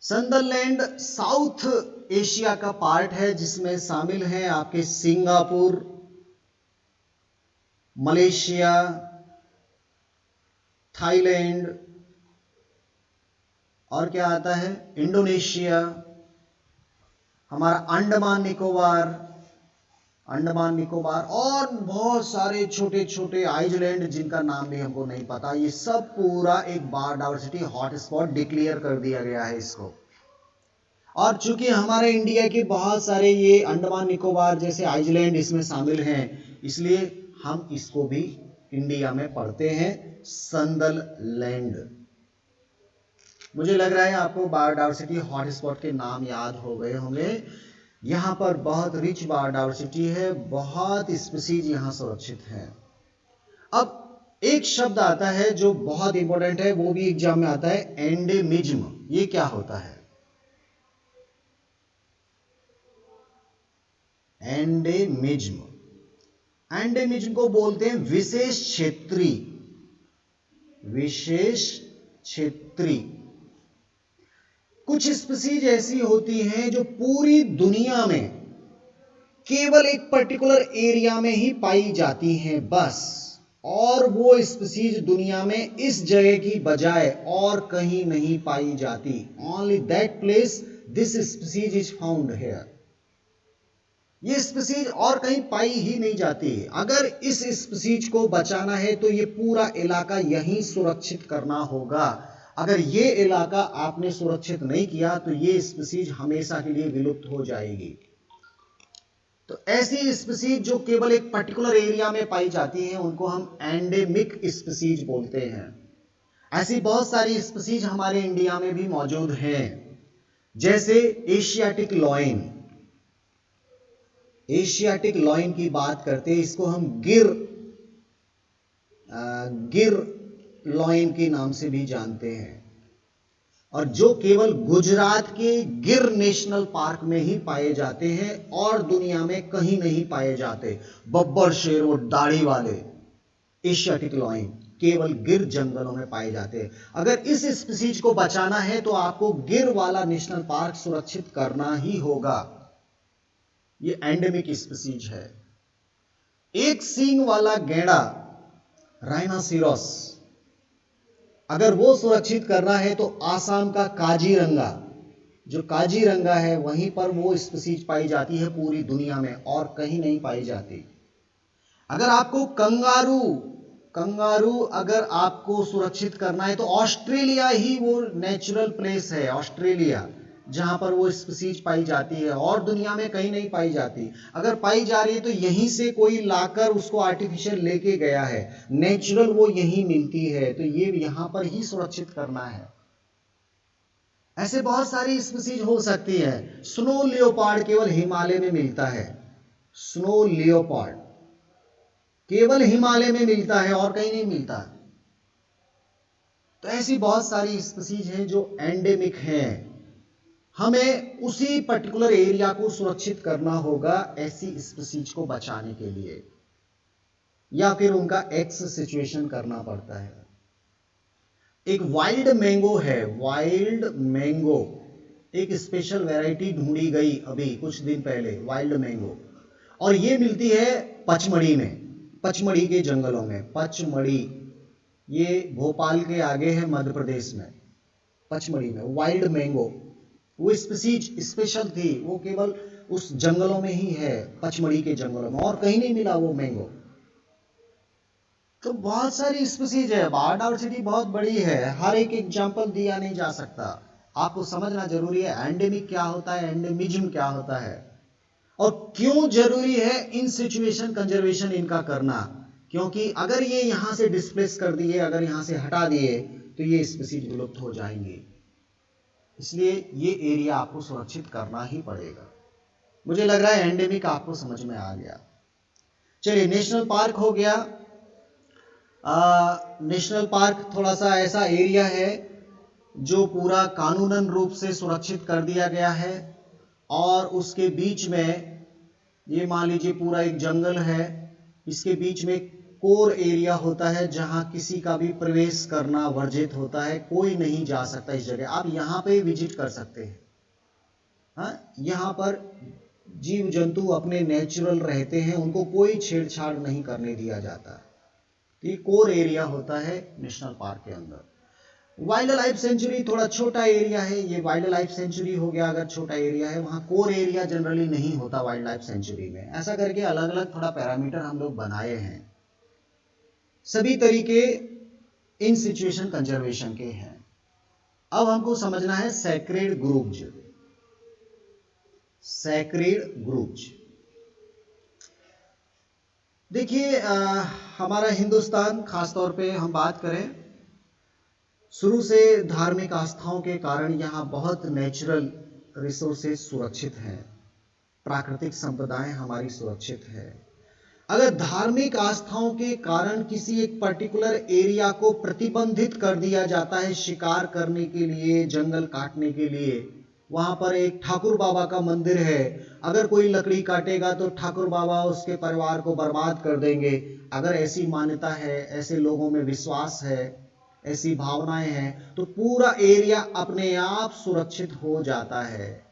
Sundaland South Asia का पार्ट है, जिसमें शामिल है आपके सिंगापुर, मलेशिया, थाईलैंड, और क्या आता है, इंडोनेशिया, हमारा अंडमान निकोबार, अंडमान निकोबार, और बहुत सारे छोटे छोटे आइसलैंड जिनका नाम भी हमको नहीं पता। ये सब पूरा एक बायोडाइवर्सिटी हॉटस्पॉट डिक्लेयर कर दिया गया है इसको। और चूंकि हमारे इंडिया के बहुत सारे ये अंडमान निकोबार जैसे आइसलैंड इसमें शामिल हैं, इसलिए हम इसको भी इंडिया में पढ़ते हैं, संदललैंड। मुझे लग रहा है आपको बायोडाइवर्सिटी हॉटस्पॉट के नाम याद हो गए होंगे। यहाँ पर बहुत रिच बायोडाइवर्सिटी है, बहुत स्पीशीज यहाँ सुरक्षित हैं। अब एक शब्द आता है जो बहुत इंपॉर्टेंट है, वो भी एग्जाम में आता है, एंडेमिज्म। ये क्या होता है? एंडेमिज्म, एंडेमिज्म को बोलते हैं विशेष क्षेत्री, विशेष क्षेत्री। कुछ स्पीशीज ऐसी होती हैं जो पूरी दुनिया में केवल एक पर्टिकुलर एरिया में ही पाई जाती हैं बस, और वो स्पीशीज दुनिया में इस जगह की बजाय और कहीं नहीं पाई जाती। Only that place this species is found here. ये स्पीशीज और कहीं पाई ही नहीं जाती। अगर इस स्पीशीज को बचाना है तो ये पूरा इलाका यहीं सुरक्षित करना होगा। अगर ये इलाका आपने सुरक्षित नहीं किया तो ये स्पीशीज हमेशा के लिए विलुप्त हो जाएगी। तो ऐसी स्पीशीज जो केवल एक पर्टिकुलर एरिया में पाई जाती हैं उनको हम एंडेमिक स्पीशीज बोलते हैं। ऐसी बहुत सारी स्पीशीज हमारे इंडिया में भी मौजूद हैं। जैसे एशियाटिक लॉयन, एशियाटिक लॉयन की बात करते हैं, इसको हम गिर लॉयन के नाम से भी जानते हैं, और जो केवल गुजरात के गिर नेशनल पार्क में ही पाए जाते हैं और दुनिया में कहीं नहीं पाए जाते। बब्बर शेर और दाढ़ी वाले एशियाटिक लॉयन केवल गिर जंगलों में पाए जाते हैं। अगर इस स्पीसीज को बचाना है तो आपको गिर वाला नेशनल पार्क सुरक्षित करना ही होगा। ये एंडेमिक स्पीसीज है। एक सींग वाला गैंडा राइनोसेरॉस, अगर वो सुरक्षित करना है तो आसाम का काजीरंगा, जो काजीरंगा है वहीं पर वो स्पीसीज पाई जाती है पूरी दुनिया में, और कहीं नहीं पाई जाती। अगर आपको कंगारू अगर आपको सुरक्षित करना है तो ऑस्ट्रेलिया ही वो नेचुरल प्लेस है, ऑस्ट्रेलिया, जहां पर वो स्पीसीज पाई जाती है और दुनिया में कहीं नहीं पाई जाती। अगर पाई जा रही है तो यहीं से कोई लाकर उसको आर्टिफिशियल लेके गया है, नेचुरल वो यहीं मिलती है, तो ये यहां पर ही सुरक्षित करना है। ऐसे बहुत सारी स्पीसीज हो सकती है। स्नो लियोपार्ड केवल हिमालय में मिलता है, स्नो लियोपार्ड केवल हिमालय में मिलता है और कहीं नहीं मिलता। तो ऐसी बहुत सारी स्पीसीज हैं जो एंडेमिक हैं। हमें उसी पर्टिकुलर एरिया को सुरक्षित करना होगा ऐसी स्पीसीज को बचाने के लिए, या फिर उनका एक्स सिचुएशन करना पड़ता है। एक वाइल्ड मैंगो है, वाइल्ड मैंगो, एक स्पेशल वैरायटी ढूंढी गई अभी कुछ दिन पहले, वाइल्ड मैंगो, और ये मिलती है पचमढ़ी में, पचमढ़ी के जंगलों में। पचमढ़ी ये भोपाल के आगे है मध्य प्रदेश में, पचमढ़ी में वाइल्ड मैंगो। वो स्पीसीज स्पेशल थी, वो केवल उस जंगलों में ही है, पचमढ़ी के जंगलों में, और कहीं नहीं मिला वो मैंगो। तो बहुत सारी स्पीसीज है, बायोडायवर्सिटी बहुत बड़ी है, हर एक एग्जांपल दिया नहीं जा सकता। आपको समझना जरूरी है एंडेमिक क्या होता है, एंडेमिज्म क्या होता है, और क्यों जरूरी है इन सिचुएशन कंजर्वेशन इनका करना। क्योंकि अगर ये यहां से डिस्प्लेस कर दिए, अगर यहां से हटा दिए, तो ये स्पीसीज विलुप्त हो जाएंगे। इसलिए ये एरिया आपको सुरक्षित करना ही पड़ेगा। मुझे लग रहा है एंडेमिक आपको समझ में आ गया। चलिए, नेशनल पार्क हो गया। नेशनल पार्क थोड़ा सा ऐसा एरिया है जो पूरा कानूनन रूप से सुरक्षित कर दिया गया है, और उसके बीच में ये मान लीजिए पूरा एक जंगल है, इसके बीच में कोर एरिया होता है जहां किसी का भी प्रवेश करना वर्जित होता है, कोई नहीं जा सकता इस जगह। आप यहाँ पे विजिट कर सकते हैं। हाँ, यहाँ पर जीव जंतु अपने नेचुरल रहते हैं, उनको कोई छेड़छाड़ नहीं करने दिया जाता। ये कोर एरिया होता है नेशनल पार्क के अंदर। वाइल्ड लाइफ सेंचुरी थोड़ा छोटा एरिया है, ये वाइल्ड लाइफ सेंचुरी हो गया अगर छोटा एरिया है, वहां कोर एरिया जनरली नहीं होता वाइल्ड लाइफ सेंचुरी में। ऐसा करके अलग अलग थोड़ा पैरामीटर हम लोग बनाए हैं। सभी तरीके इन सिचुएशन कंजर्वेशन के हैं। अब हमको समझना है सैक्रेड ग्रुव्स। सैक्रेड ग्रुव्स, देखिए हमारा हिंदुस्तान खासतौर पे हम बात करें, शुरू से धार्मिक आस्थाओं के कारण यहाँ बहुत नेचुरल रिसोर्सेज सुरक्षित हैं, प्राकृतिक संपदाएं हमारी सुरक्षित है। अगर धार्मिक आस्थाओं के कारण किसी एक पर्टिकुलर एरिया को प्रतिबंधित कर दिया जाता है शिकार करने के लिए, जंगल काटने के लिए, वहां पर एक ठाकुर बाबा का मंदिर है, अगर कोई लकड़ी काटेगा तो ठाकुर बाबा उसके परिवार को बर्बाद कर देंगे, अगर ऐसी मान्यता है, ऐसे लोगों में विश्वास है, ऐसी भावनाएं हैं, तो पूरा एरिया अपने आप सुरक्षित हो जाता है।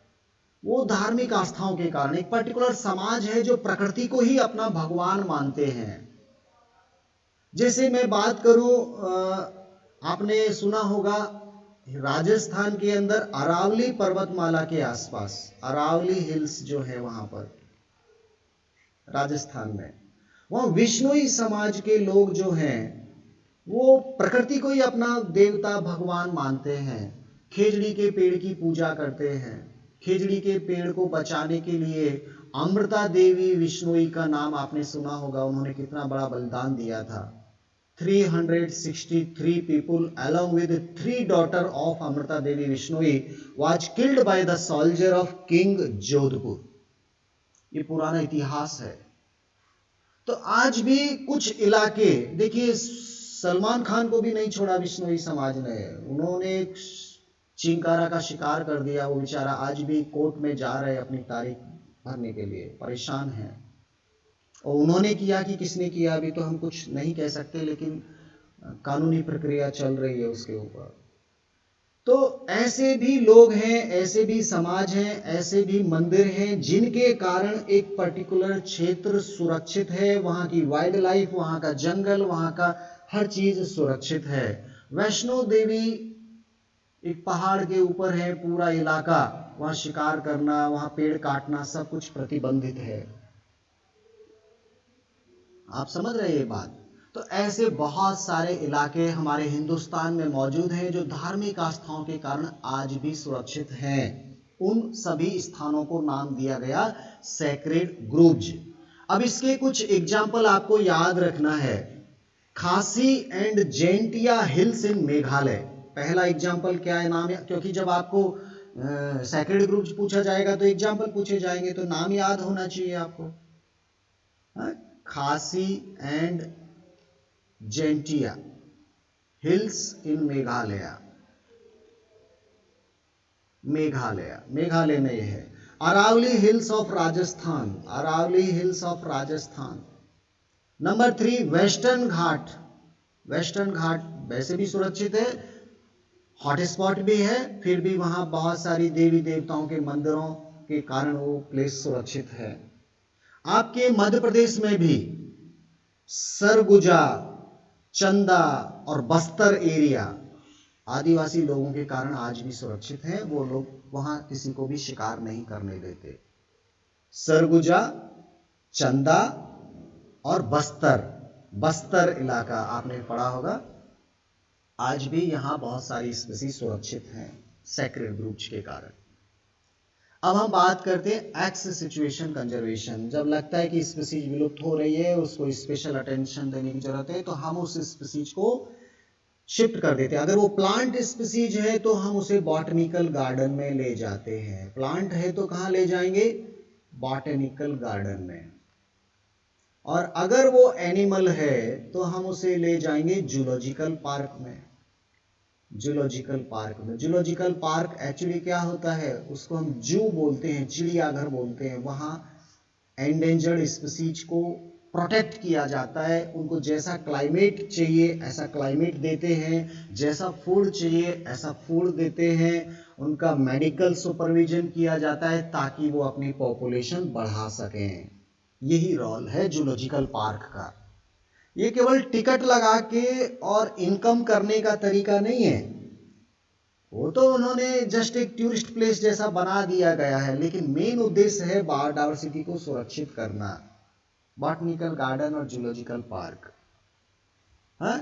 वो धार्मिक आस्थाओं के कारण। एक पर्टिकुलर समाज है जो प्रकृति को ही अपना भगवान मानते हैं। जैसे मैं बात करूं, आपने सुना होगा राजस्थान के अंदर अरावली पर्वतमाला के आसपास, अरावली हिल्स जो है वहां पर राजस्थान में, वहां विष्णुई समाज के लोग जो हैं वो प्रकृति को ही अपना देवता भगवान मानते हैं। खेजड़ी के पेड़ की पूजा करते हैं। खेजड़ी के पेड़ को बचाने के लिए अमृता देवी विष्णुई का नाम आपने सुना होगा, उन्होंने कितना बड़ा बलिदान दिया था। 363 people along with 3 daughters of Amrita Devi Vishnoi was killed by the soldier of King Jodhpur। ये पुराना इतिहास है। तो आज भी कुछ इलाके, देखिए सलमान खान को भी नहीं छोड़ा बिश्नोई समाज ने, उन्होंने चिंकारा का शिकार कर दिया। वो बेचारा आज भी कोर्ट में जा रहे अपनी तारीख भरने के लिए, परेशान है। और उन्होंने किया कि किसने किया अभी तो हम कुछ नहीं कह सकते, लेकिन कानूनी प्रक्रिया चल रही है उसके ऊपर। तो ऐसे भी लोग हैं, ऐसे भी समाज हैं, ऐसे भी मंदिर हैं जिनके कारण एक पर्टिकुलर क्षेत्र सुरक्षित है, वहां की वाइल्ड लाइफ, वहां का जंगल, वहां का हर चीज सुरक्षित है। वैष्णो देवी एक पहाड़ के ऊपर है पूरा इलाका, वहां शिकार करना, वहां पेड़ काटना सब कुछ प्रतिबंधित है। आप समझ रहे हैं ये बात। तो ऐसे बहुत सारे इलाके हमारे हिंदुस्तान में मौजूद हैं जो धार्मिक आस्थाओं के कारण आज भी सुरक्षित हैं। उन सभी स्थानों को नाम दिया गया सैक्रेड ग्रूव्स। अब इसके कुछ एग्जाम्पल आपको याद रखना है। खासी and Jaintia hills in Meghalaya, पहला एग्जाम्पल क्या है, नाम, क्योंकि जब आपको सैक्रेड ग्रूव्स पूछा जाएगा तो एग्जाम्पल पूछे जाएंगे, तो नाम याद होना चाहिए आपको। Khasi and Jaintia hills in Meghalaya, Meghalaya में यह है। Aravalli hills of Rajasthan, Aravalli hills of Rajasthan. Number 3 western Ghat, western Ghat वैसे भी सुरक्षित है, हॉटस्पॉट भी है, फिर भी वहां बहुत सारी देवी देवताओं के मंदिरों के कारण वो प्लेस सुरक्षित है। आपके मध्य प्रदेश में भी सरगुजा, चंदा और बस्तर एरिया आदिवासी लोगों के कारण आज भी सुरक्षित है, वो लोग वहां किसी को भी शिकार नहीं करने देते। सरगुजा, चंदा और बस्तर इलाका आपने पढ़ा होगा, आज भी यहां बहुत सारी स्पीसीज सुरक्षित हैं सैक्रेड ग्रूव्स के कारण। अब हम बात करते हैं एक्स सिचुएशन कंजर्वेशन। जब लगता है कि स्पीसीज विलुप्त हो रही है, उसको स्पेशल अटेंशन देने की जरूरत है, तो हम उस स्पीसीज को शिफ्ट कर देते हैं। अगर वो प्लांट स्पीसीज है तो हम उसे बॉटनिकल गार्डन में ले जाते हैं। प्लांट है तो कहां ले जाएंगे? बॉटनिकल गार्डन में। और अगर वो एनिमल है तो हम उसे ले जाएंगे जूलॉजिकल पार्क में। जूलॉजिकल पार्क में, जूलॉजिकल पार्क एक्चुअली क्या होता है, उसको हम जू बोलते हैं, चिड़ियाघर बोलते हैं। वहां एंडेंजर्ड स्पीसीज को प्रोटेक्ट किया जाता है, उनको जैसा क्लाइमेट चाहिए ऐसा क्लाइमेट देते हैं, जैसा फूड चाहिए ऐसा फूड देते हैं, उनका मेडिकल सुपरविजन किया जाता है ताकि वो अपनी पॉपुलेशन बढ़ा सकें। यही रोल है जूलॉजिकल पार्क का। ये केवल टिकट लगा के और इनकम करने का तरीका नहीं है, वो तो उन्होंने जस्ट एक टूरिस्ट प्लेस जैसा बना दिया गया है, लेकिन मेन उद्देश्य है बायोडायवर्सिटी को सुरक्षित करना। बॉटनिकल गार्डन और जूलॉजिकल पार्क।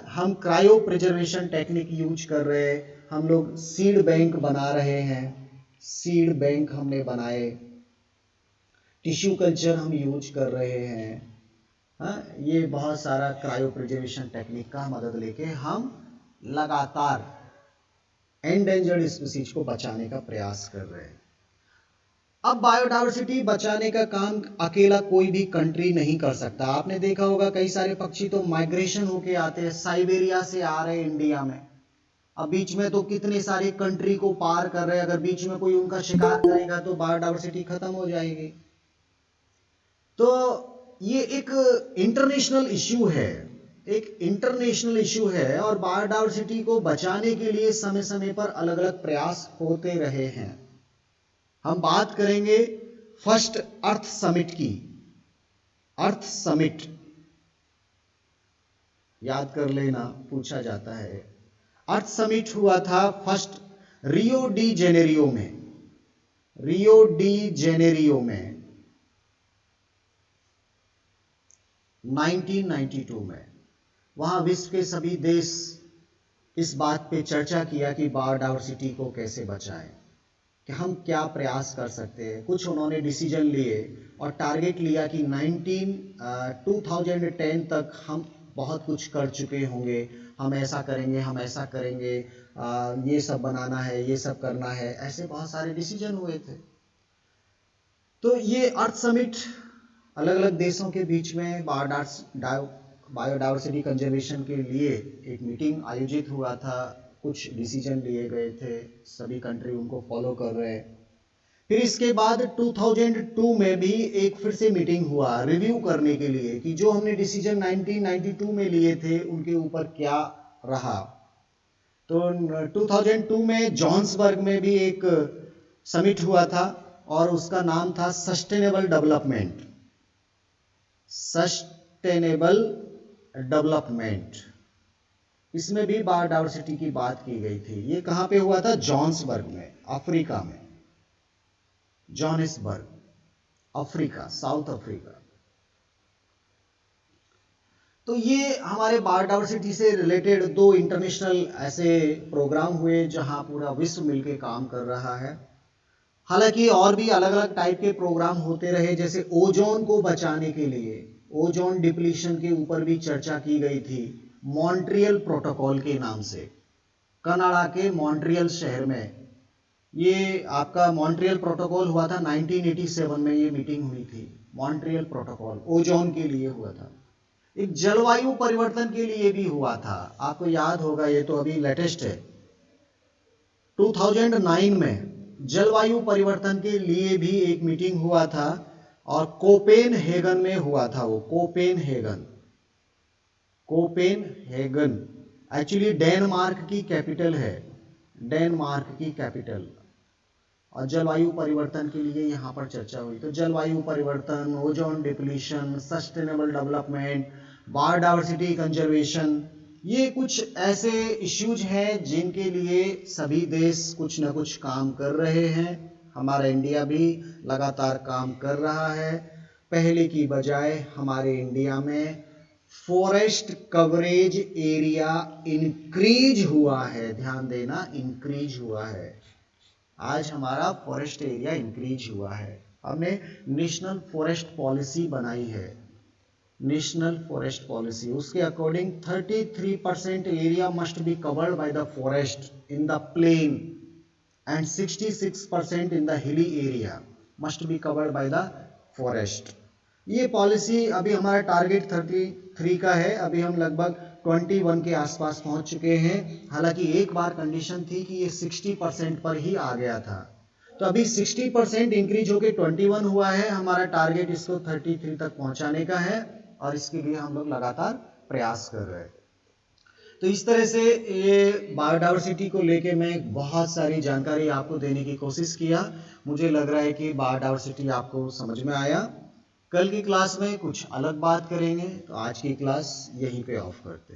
हम क्रायो प्रिजर्वेशन टेक्निक यूज कर रहे हैं, हम लोग सीड बैंक बना रहे हैं, सीड बैंक हमने बनाए, टिश्यू कल्चर हम यूज कर रहे हैं। ये बहुत सारा क्रायो प्रिजर्वेशन टेक्निक का मदद लेके हम लगातार एंडेंजर्ड स्पीसीज को बचाने का प्रयास कर रहे हैं। अब बायोडायवर्सिटी बचाने का काम अकेला कोई भी कंट्री नहीं कर सकता। आपने देखा होगा कई सारे पक्षी तो माइग्रेशन होके आते हैं, साइबेरिया से आ रहे हैं इंडिया में, अब बीच में तो कितने सारे कंट्री को पार कर रहे हैं। अगर बीच में कोई उनका शिकार करेगा तो बायोडायवर्सिटी खत्म हो जाएगी। तो ये एक इंटरनेशनल इश्यू है, एक इंटरनेशनल इश्यू है, और बायोडायवर्सिटी को बचाने के लिए समय समय पर अलग अलग प्रयास होते रहे हैं। हम बात करेंगे फर्स्ट अर्थ समिट की। अर्थ समिट याद कर लेना, पूछा जाता है। अर्थ समिट हुआ था फर्स्ट रियो डी जेनेरियो में, रियो डी जेनेरियो में 1992 में। वहां विश्व के सभी देश इस बात पे चर्चा किया कि बायोडायवर्सिटी को कैसे बचाएं, कि हम क्या प्रयास कर सकते हैं। कुछ उन्होंने डिसीजन लिए और टारगेट लिया कि 2010 तक हम बहुत कुछ कर चुके होंगे, हम ऐसा करेंगे, हम ऐसा करेंगे, ये सब बनाना है, ये सब करना है, ऐसे बहुत सारे डिसीजन हुए थे। तो ये अर्थ समिट अलग अलग देशों के बीच में बायोडाइवर्सिटी कंजर्वेशन के लिए एक मीटिंग आयोजित हुआ था, कुछ डिसीजन लिए गए थे, सभी कंट्री उनको फॉलो कर रहे हैं। फिर इसके बाद 2002 में भी एक फिर से मीटिंग हुआ रिव्यू करने के लिए कि जो हमने डिसीजन 1992 में लिए थे उनके ऊपर क्या रहा। तो 2002 में जोहान्सबर्ग में भी एक समिट हुआ था और उसका नाम था सस्टेनेबल डेवलपमेंट। इसमें भी बायोडाइवर्सिटी की बात की गई थी। ये कहाँ पे हुआ था? जोहान्सबर्ग में, अफ्रीका में, जोहान्सबर्ग, अफ्रीका, साउथ अफ्रीका। तो ये हमारे बायोडाइवर्सिटी से रिलेटेड 2 इंटरनेशनल ऐसे प्रोग्राम हुए जहां पूरा विश्व मिलकर काम कर रहा है। हालांकि और भी अलग अलग टाइप के प्रोग्राम होते रहे, जैसे ओजोन को बचाने के लिए ओजोन डिप्लीशन के ऊपर भी चर्चा की गई थी मॉन्ट्रियल प्रोटोकॉल के नाम से। कनाडा के मॉन्ट्रियल शहर में ये आपका मॉन्ट्रियल प्रोटोकॉल हुआ था 1987 में, ये मीटिंग हुई थी। मॉन्ट्रियल प्रोटोकॉल ओजोन के लिए हुआ था। एक जलवायु परिवर्तन के लिए भी हुआ था, आपको याद होगा, ये तो अभी लेटेस्ट है। 2009 में जलवायु परिवर्तन के लिए भी एक मीटिंग हुआ था और कोपेनहेगन में हुआ था। वो कोपेनहेगन एक्चुअली डेनमार्क की कैपिटल है, डेनमार्क की कैपिटल। और जलवायु परिवर्तन के लिए यहाँ पर चर्चा हुई। तो जलवायु परिवर्तन, ozone depletion, sustainable development, biodiversity conservation, ये कुछ ऐसे इश्यूज हैं जिनके लिए सभी देश कुछ न कुछ काम कर रहे हैं। हमारा इंडिया भी लगातार काम कर रहा है। पहले की बजाय हमारे इंडिया में फॉरेस्ट कवरेज एरिया इंक्रीज हुआ है। ध्यान देना, इंक्रीज हुआ है। आज हमारा फॉरेस्ट एरिया इंक्रीज हुआ है। हमने नेशनल फॉरेस्ट पॉलिसी बनाई है, नेशनल फॉरेस्ट पॉलिसी। उसके according 33% area must be covered by the forest in the plain and 66% in the hilly area must be covered by the forest. ये policy अभी हमारा target 33 का है, अभी हम लगभग 21 के आसपास पहुंच चुके हैं। हालांकि एक बार कंडीशन थी कि ये 60% पर ही आ गया था, तो अभी 60% इंक्रीज होकर 21 हुआ है। हमारा टारगेट इसको 33 तक पहुंचाने का है और इसके लिए हम लोग लगातार प्रयास कर रहे हैं। तो इस तरह से ये बायोडाइवर्सिटी को लेके मैं बहुत सारी जानकारी आपको देने की कोशिश किया। मुझे लग रहा है कि बायोडाइवर्सिटी आपको समझ में आया। कल की क्लास में कुछ अलग बात करेंगे, तो आज की क्लास यहीं पे ऑफ करते हैं।